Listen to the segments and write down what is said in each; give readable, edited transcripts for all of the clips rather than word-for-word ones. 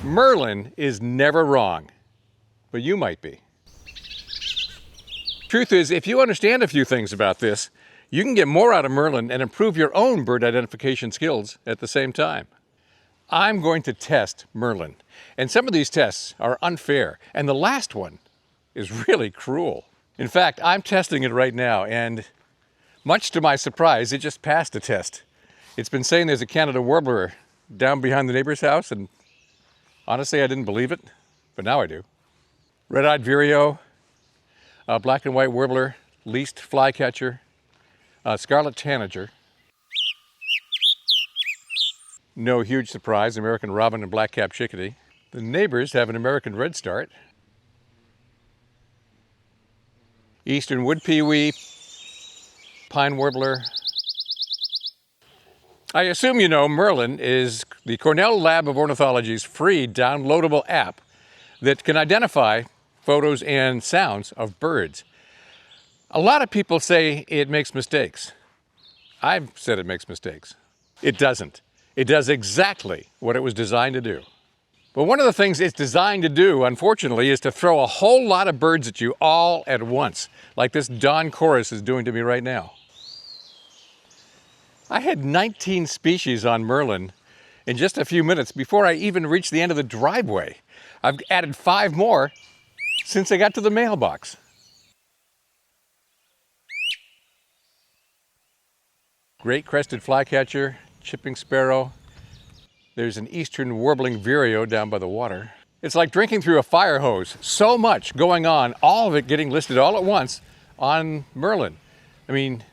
Merlin is never wrong, but you might be. Truth is, if you understand a few things about this, you can get more out of Merlin and improve your own bird identification skills at the same time. I'm going to test Merlin, and some of these tests are unfair, and the last one is really cruel. In fact, I'm testing it right now, and much to my surprise, it just passed the test. It's been saying there's a Canada warbler down behind the neighbor's house, and honestly, I didn't believe it, but now I do. Red-eyed vireo, black and white warbler, least flycatcher, scarlet tanager. No huge surprise, American robin and black-capped chickadee. The neighbors have an American redstart. Eastern wood pewee, pine warbler. I assume you know Merlin is the Cornell Lab of Ornithology's free downloadable app that can identify photos and sounds of birds. A lot of people say it makes mistakes. I've said it makes mistakes. It doesn't. It does exactly what it was designed to do. But one of the things it's designed to do, unfortunately, is to throw a whole lot of birds at you all at once, like this dawn chorus is doing to me right now. I had 19 species on Merlin in just a few minutes before I even reached the end of the driveway. I've added 5 more since I got to the mailbox. Great crested flycatcher, chipping sparrow. There's an eastern warbling vireo down by the water. It's like drinking through a fire hose. So much going on, all of it getting listed all at once on Merlin. I mean,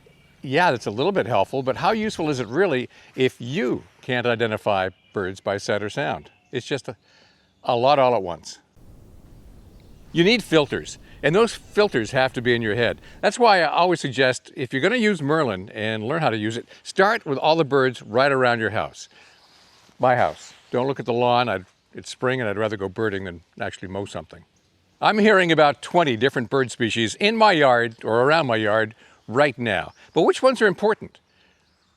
yeah, that's a little bit helpful, but how useful is it really if you can't identify birds by sight or sound? It's just a lot all at once. You need filters, and those filters have to be in your head. That's why I always suggest, if you're going to use Merlin and learn how to use it, start with all the birds right around your house. My house. Don't look at the lawn. It's spring and I'd rather go birding than actually mow something. I'm hearing about 20 different bird species in my yard or around my yard right now. But which ones are important?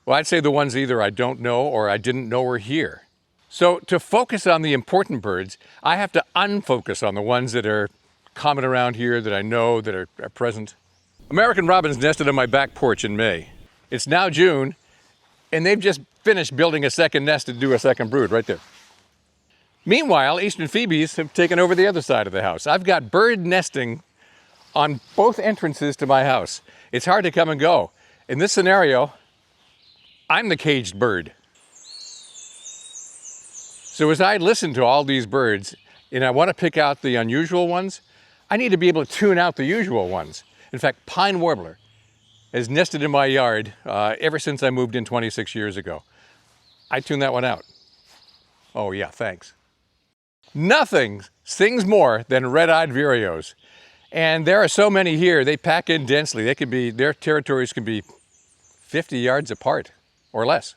Well, I'd say the ones either I don't know or I didn't know were here. So to focus on the important birds, I have to unfocus on the ones that are common around here that I know that are present. American robins nested on my back porch in May. It's now June, and they've just finished building a second nest to do a second brood right there. Meanwhile, eastern phoebes have taken over the other side of the house. I've got bird nesting on both entrances to my house. It's hard to come and go. In this scenario, I'm the caged bird. So as I listen to all these birds, and I want to pick out the unusual ones, I need to be able to tune out the usual ones. In fact, pine warbler has nested in my yard ever since I moved in 26 years ago. I tuned that one out. Oh yeah, thanks. Nothing sings more than red-eyed vireos. And there are so many here, they pack in densely. Their territories can be 50 yards apart or less.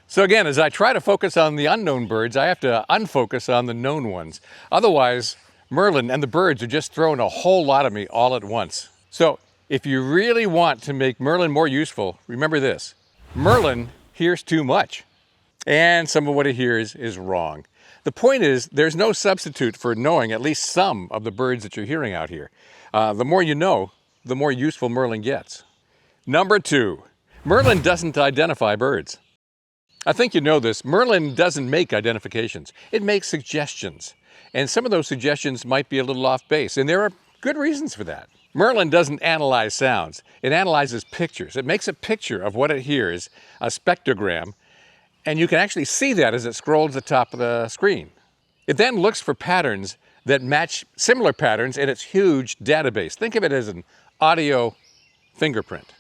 So again, as I try to focus on the unknown birds, I have to unfocus on the known ones. Otherwise, Merlin and the birds are just throwing a whole lot at me all at once. So if you really want to make Merlin more useful, remember this: Merlin hears too much, and some of what he hears is wrong. The point is, there's no substitute for knowing at least some of the birds that you're hearing out here. The more you know, the more useful Merlin gets. Number 2, Merlin doesn't identify birds. I think you know this. Merlin doesn't make identifications. It makes suggestions. And some of those suggestions might be a little off base, and there are good reasons for that. Merlin doesn't analyze sounds. It analyzes pictures. It makes a picture of what it hears, a spectrogram, and you can actually see that as it scrolls the top of the screen. It then looks for patterns that match similar patterns in its huge database. Think of it as an audio fingerprint.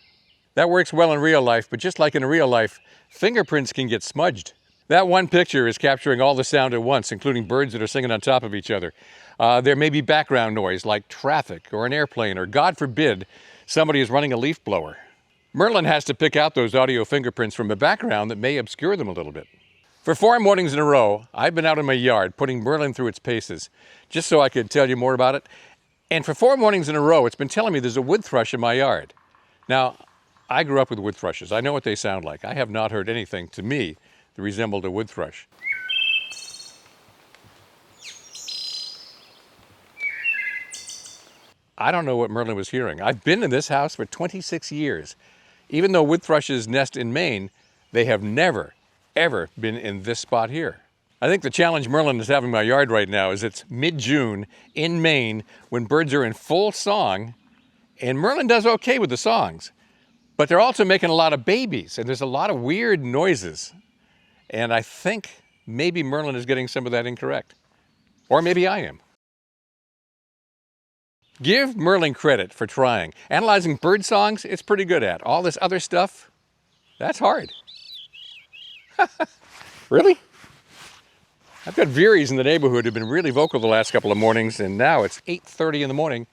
That works well in real life, but just like in real life, fingerprints can get smudged. That one picture is capturing all the sound at once, including birds that are singing on top of each other. There may be background noise like traffic or an airplane, or God forbid, somebody is running a leaf blower. Merlin has to pick out those audio fingerprints from a background that may obscure them a little bit. For 4 mornings in a row, I've been out in my yard putting Merlin through its paces, just so I could tell you more about it. And for 4 mornings in a row, it's been telling me there's a wood thrush in my yard. Now, I grew up with wood thrushes. I know what they sound like. I have not heard anything, to me, that resembled a wood thrush. I don't know what Merlin was hearing. I've been in this house for 26 years. Even though wood thrushes nest in Maine, they have never, ever been in this spot here. I think the challenge Merlin is having in my yard right now is it's mid-June in Maine when birds are in full song, and Merlin does okay with the songs, but they're also making a lot of babies, and there's a lot of weird noises. And I think maybe Merlin is getting some of that incorrect. Or maybe I am. Give Merlin credit for trying. Analyzing bird songs, it's pretty good at. All this other stuff, that's hard. Really? I've got veeries in the neighborhood who've been really vocal the last couple of mornings, and now it's 8:30 in the morning,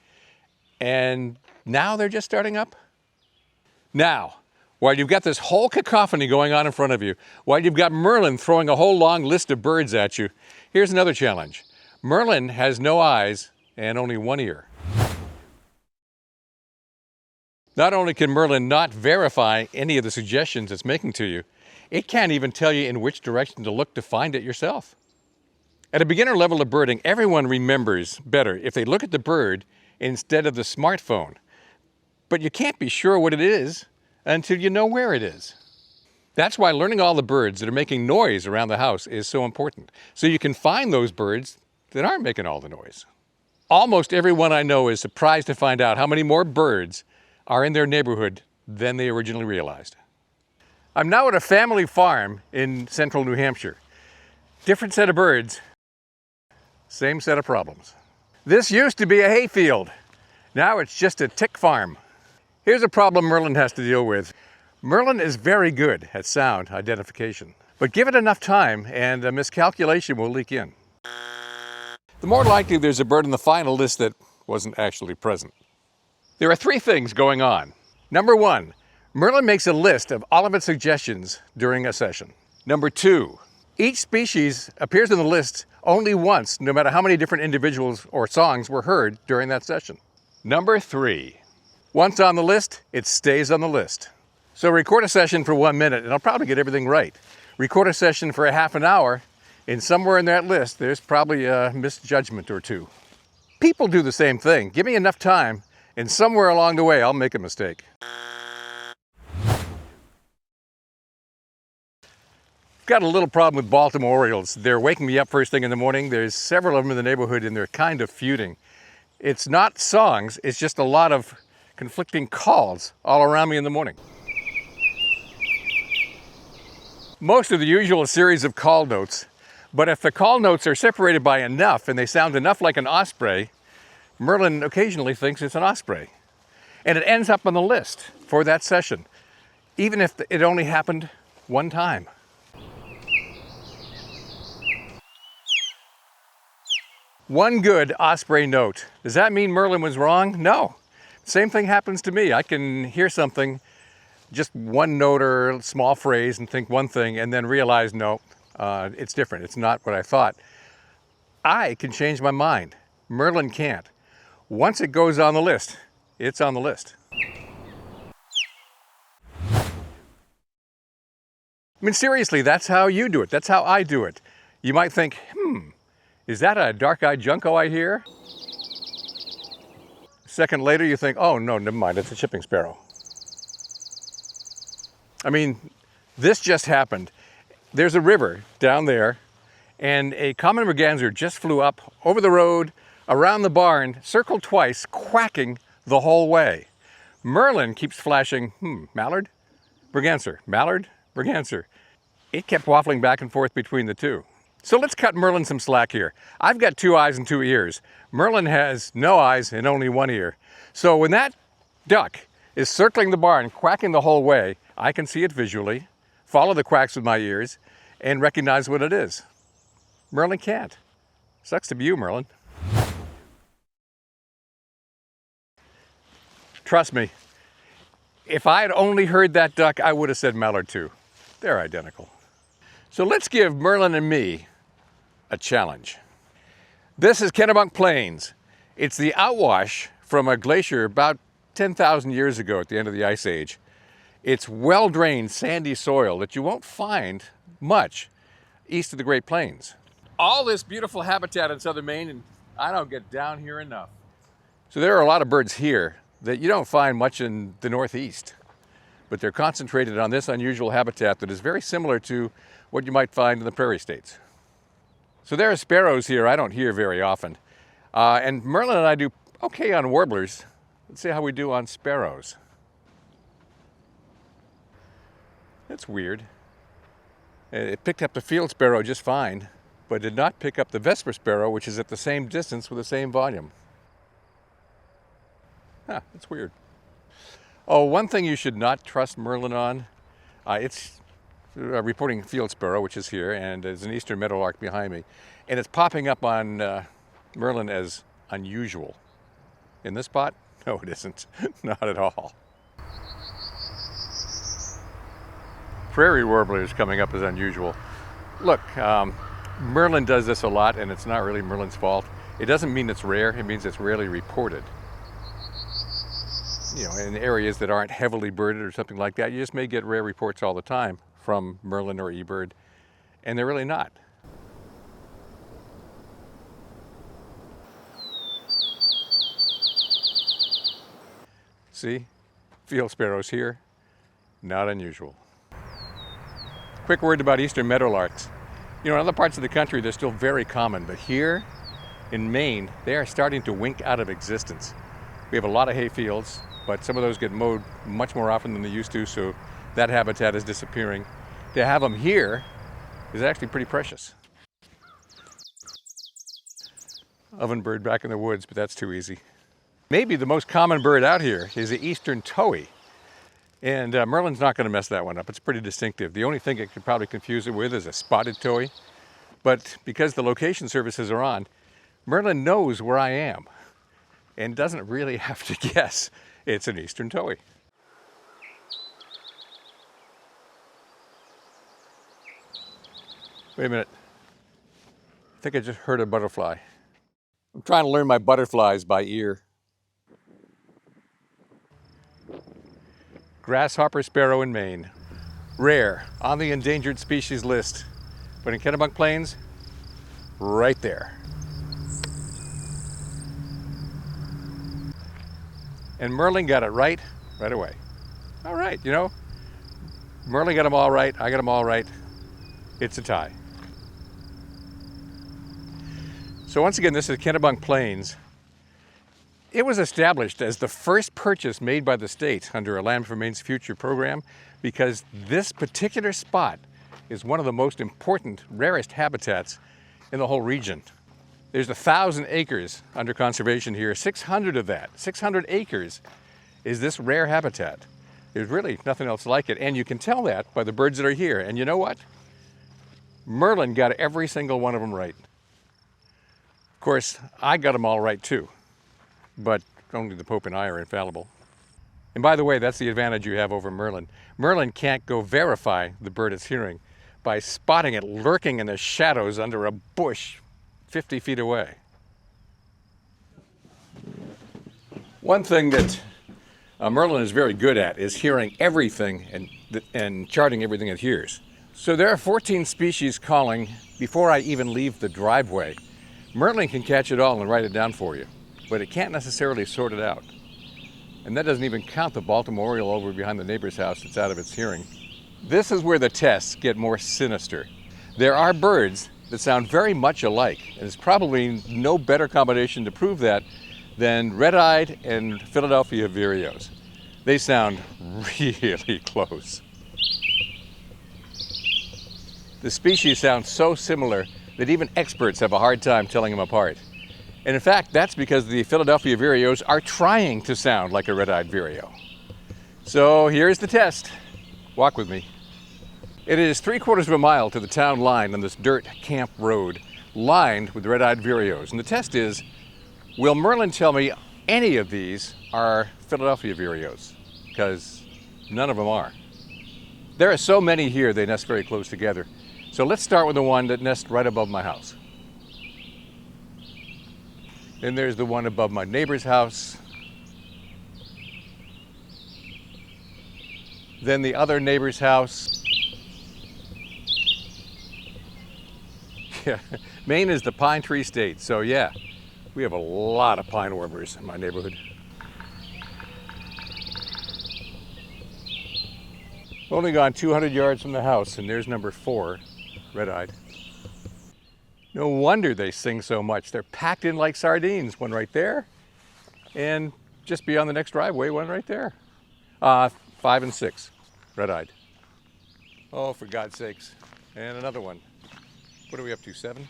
and now they're just starting up? Now, while you've got this whole cacophony going on in front of you, while you've got Merlin throwing a whole long list of birds at you, here's another challenge. Merlin has no eyes and only one ear. Not only can Merlin not verify any of the suggestions it's making to you, it can't even tell you in which direction to look to find it yourself. At a beginner level of birding, everyone remembers better if they look at the bird instead of the smartphone. But you can't be sure what it is until you know where it is. That's why learning all the birds that are making noise around the house is so important, so you can find those birds that aren't making all the noise. Almost everyone I know is surprised to find out how many more birds are in their neighborhood than they originally realized. I'm now at a family farm in central New Hampshire. Different set of birds, same set of problems. This used to be a hayfield. Now it's just a tick farm. Here's a problem Merlin has to deal with. Merlin is very good at sound identification, but give it enough time and a miscalculation will leak in. The more likely there's a bird in the final list that wasn't actually present. There are three things going on. Number one, Merlin makes a list of all of its suggestions during a session. Number two, each species appears in the list only once, no matter how many different individuals or songs were heard during that session. Number three, once on the list, it stays on the list. So record a session for 1 minute and I'll probably get everything right. Record a session for a half an hour, and somewhere in that list, there's probably a misjudgment or two. People do the same thing. Give me enough time, and somewhere along the way, I'll make a mistake. Got a little problem with Baltimore Orioles. They're waking me up first thing in the morning. There's several of them in the neighborhood and they're kind of feuding. It's not songs, it's just a lot of conflicting calls all around me in the morning. Most of the usual series of call notes, but if the call notes are separated by enough and they sound enough like an osprey, Merlin occasionally thinks it's an osprey. And it ends up on the list for that session, even if it only happened one time. One good osprey note. Does that mean Merlin was wrong? No. Same thing happens to me. I can hear something, just one note or a small phrase, and think one thing and then realize, no, it's different. It's not what I thought. I can change my mind. Merlin can't. Once it goes on the list, it's on the list. I mean, seriously, that's how you do it. That's how I do it. You might think, is that a dark-eyed junco I hear? A second later, you think, oh, no, never mind, it's a chipping sparrow. I mean, this just happened. There's a river down there, and a common merganser just flew up over the road, around the barn, circled twice, quacking the whole way. Merlin keeps flashing, mallard, merganser, mallard, merganser. It kept waffling back and forth between the two. So let's cut Merlin some slack here. I've got 2 eyes and 2 ears. Merlin has no eyes and only 1 ear. So when that duck is circling the barn, quacking the whole way, I can see it visually, follow the quacks with my ears, and recognize what it is. Merlin can't. Sucks to be you, Merlin. Trust me, if I had only heard that duck, I would have said mallard too. They're identical. So let's give Merlin and me a challenge. This is Kennebunk Plains. It's the outwash from a glacier about 10,000 years ago at the end of the Ice Age. It's well-drained, sandy soil that you won't find much east of the Great Plains. All this beautiful habitat in southern Maine, and I don't get down here enough. So there are a lot of birds here that you don't find much in the Northeast, but they're concentrated on this unusual habitat that is very similar to what you might find in the prairie states. So there are sparrows here I don't hear very often. And Merlin and I do okay on warblers. Let's see how we do on sparrows. That's weird. It picked up the field sparrow just fine, but did not pick up the vesper sparrow, which is at the same distance with the same volume. Huh, that's weird. Oh, one thing you should not trust Merlin on, it's reporting field sparrow, which is here, and there's an eastern meadowlark behind me. And it's popping up on Merlin as unusual. In this spot? No, it isn't. Not at all. Prairie warbler is coming up as unusual. Look, Merlin does this a lot, and it's not really Merlin's fault. It doesn't mean it's rare, it means it's rarely reported. You know, in areas that aren't heavily birded or something like that, you just may get rare reports all the time from Merlin or eBird, and they're really not. See, field sparrows here, not unusual. Quick word about eastern meadowlarks. You know, in other parts of the country, they're still very common, but here in Maine, they are starting to wink out of existence. We have a lot of hay fields, but some of those get mowed much more often than they used to, so that habitat is disappearing. To have them here is actually pretty precious. Ovenbird back in the woods, but that's too easy. Maybe the most common bird out here is the eastern towhee. And Merlin's not going to mess that one up. It's pretty distinctive. The only thing it could probably confuse it with is a spotted towhee. But because the location services are on, Merlin knows where I am and doesn't really have to guess it's an eastern towhee. Wait a minute. I think I just heard a butterfly. I'm trying to learn my butterflies by ear. Grasshopper sparrow in Maine. Rare, on the endangered species list. But in Kennebunk Plains, right there. And Merlin got it right away. All right, you know, Merlin got them all right, I got them all right. It's a tie. So once again, this is Kennebunk Plains. It was established as the first purchase made by the state under a Land for Maine's Future program because this particular spot is one of the most important, rarest habitats in the whole region. There's 1,000 acres under conservation here. 600 of that, 600 acres, is this rare habitat. There's really nothing else like it, and you can tell that by the birds that are here. And you know what? Merlin got every single one of them right. Of course, I got them all right too. But only the Pope and I are infallible. And by the way, that's the advantage you have over Merlin. Merlin can't go verify the bird it's hearing by spotting it lurking in the shadows under a bush 50 feet away. One thing that Merlin is very good at is hearing everything and charting everything it hears. So there are 14 species calling before I even leave the driveway. Merlin can catch it all and write it down for you, but it can't necessarily sort it out. And that doesn't even count the Baltimore Oriole over behind the neighbor's house that's out of its hearing. This is where the tests get more sinister. There are birds that sound very much alike, and there's probably no better combination to prove that than red-eyed and Philadelphia vireos. They sound really close. The species sound so similar that even experts have a hard time telling them apart. And in fact, that's because the Philadelphia vireos are trying to sound like a red-eyed vireo. So here's the test. Walk with me. It is 3/4 of a mile to the town line on this dirt camp road, lined with red-eyed vireos. And the test is, will Merlin tell me any of these are Philadelphia vireos? Because none of them are. There are so many here, they nest very close together. So let's start with the one that nests right above my house. Then there's the one above my neighbor's house. Then the other neighbor's house. Yeah, Maine is the pine tree state, so yeah, We have a lot of pine warblers in my neighborhood. Only gone 200 yards from the house, and there's number 4, red-eyed. No wonder they sing so much. They're packed in like sardines. One right there, and just beyond the next driveway, one right there. 5 and 6, red-eyed. Oh, for God's sakes. And another one. What are we up to, 7?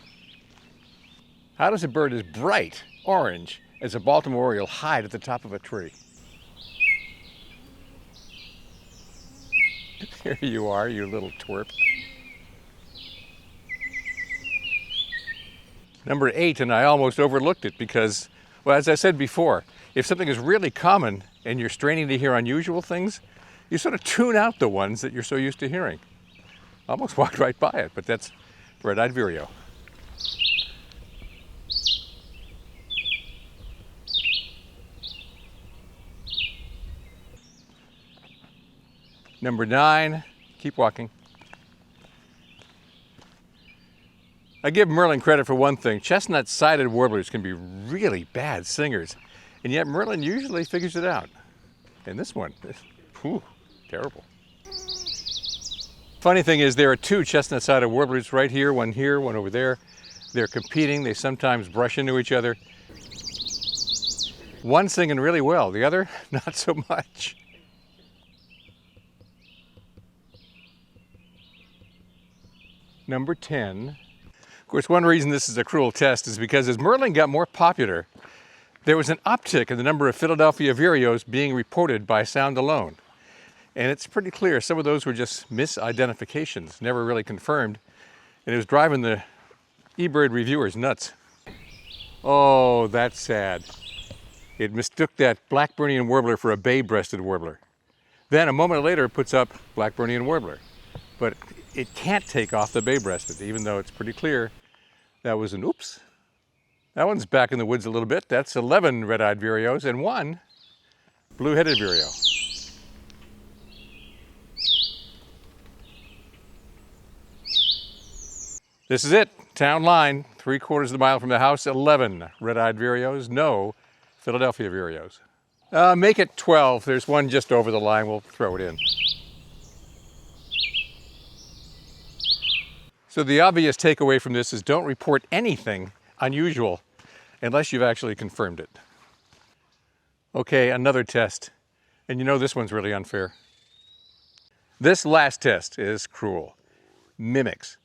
How does a bird as bright orange as a Baltimore Oriole hide at the top of a tree? There you are, you little twerp. Number 8, and I almost overlooked it because, well, as I said before, if something is really common and you're straining to hear unusual things, you sort of tune out the ones that you're so used to hearing. I almost walked right by it, but that's red-eyed vireo. Number 9, keep walking. I give Merlin credit for one thing. Chestnut-sided warblers can be really bad singers, and yet Merlin usually figures it out. And this one, whew, terrible. Funny thing is, there are 2 chestnut-sided warblers right here, one over there. They're competing. They sometimes brush into each other. One singing really well, the other not so much. Number 10. Of course, one reason this is a cruel test is because as Merlin got more popular, there was an uptick in the number of Philadelphia vireos being reported by sound alone. And it's pretty clear some of those were just misidentifications, never really confirmed. And it was driving the eBird reviewers nuts. Oh, that's sad. It mistook that Blackburnian warbler for a bay-breasted warbler. Then a moment later it puts up Blackburnian warbler. But it can't take off the bay-breasted, even though it's pretty clear that was an oops. That one's back in the woods a little bit. That's 11 red-eyed vireos and 1 blue-headed vireo. This is it, town line, 3/4 of the mile from the house, 11 red-eyed vireos, no Philadelphia vireos. Make it 12, there's one just over the line, we'll throw it in. So the obvious takeaway from this is don't report anything unusual unless you've actually confirmed it. Okay, another test. And you know this one's really unfair. This last test is cruel. Mimics.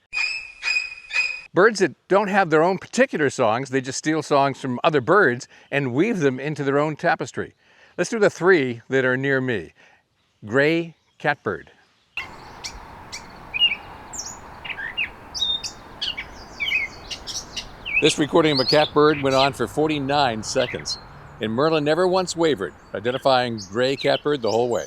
Birds that don't have their own particular songs, they just steal songs from other birds and weave them into their own tapestry. Let's do the 3 that are near me. Gray catbird. This recording of a catbird went on for 49 seconds, and Merlin never once wavered, identifying gray catbird the whole way.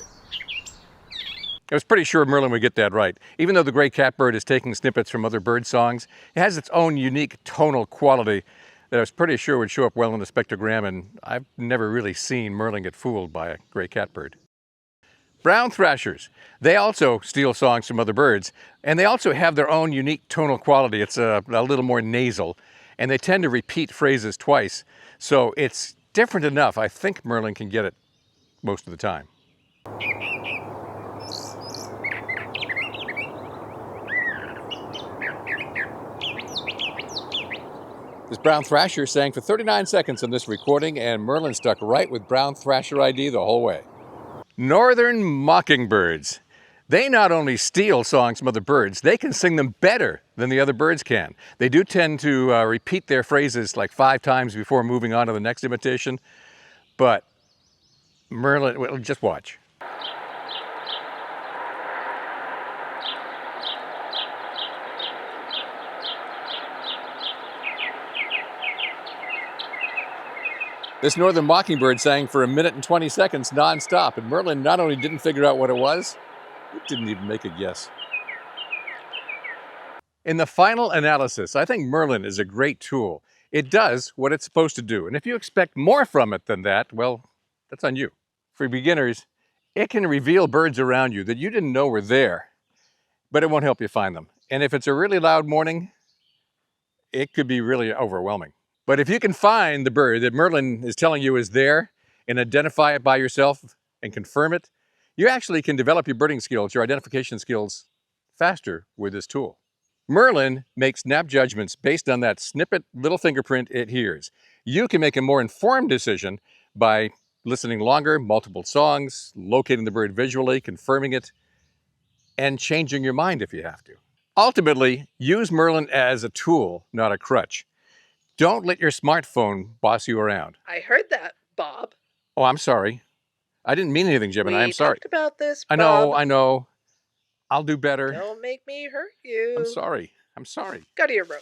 I was pretty sure Merlin would get that right. Even though the gray catbird is taking snippets from other bird songs, it has its own unique tonal quality that I was pretty sure would show up well in the spectrogram, and I've never really seen Merlin get fooled by a gray catbird. Brown thrashers. They also steal songs from other birds, and they also have their own unique tonal quality. It's a little more nasal, and they tend to repeat phrases twice. So it's different enough. I think Merlin can get it most of the time. This brown thrasher sang for 39 seconds in this recording, and Merlin stuck right with brown thrasher ID the whole way. Northern mockingbirds. They not only steal songs from other birds, they can sing them better than the other birds can. They do tend to repeat their phrases like 5 times before moving on to the next imitation, but Merlin, well, just watch. This northern mockingbird sang for 1 minute and 20 seconds non-stop, and Merlin not only didn't figure out what it was, it didn't even make a guess. In the final analysis, I think Merlin is a great tool. It does what it's supposed to do, and if you expect more from it than that, well, that's on you. For beginners, it can reveal birds around you that you didn't know were there, but it won't help you find them. And if it's a really loud morning, it could be really overwhelming. But if you can find the bird that Merlin is telling you is there and identify it by yourself and confirm it, you actually can develop your birding skills, your identification skills, faster with this tool. Merlin makes snap judgments based on that snippet little fingerprint it hears. You can make a more informed decision by listening longer, multiple songs, locating the bird visually, confirming it, and changing your mind if you have to. Ultimately, use Merlin as a tool, not a crutch. Don't let your smartphone boss you around. I heard that, Bob. Oh, I'm sorry. I didn't mean anything, Gemini. I'm sorry. We talked about this, Bob. I know. I'll do better. Don't make me hurt you. I'm sorry. Go to your room.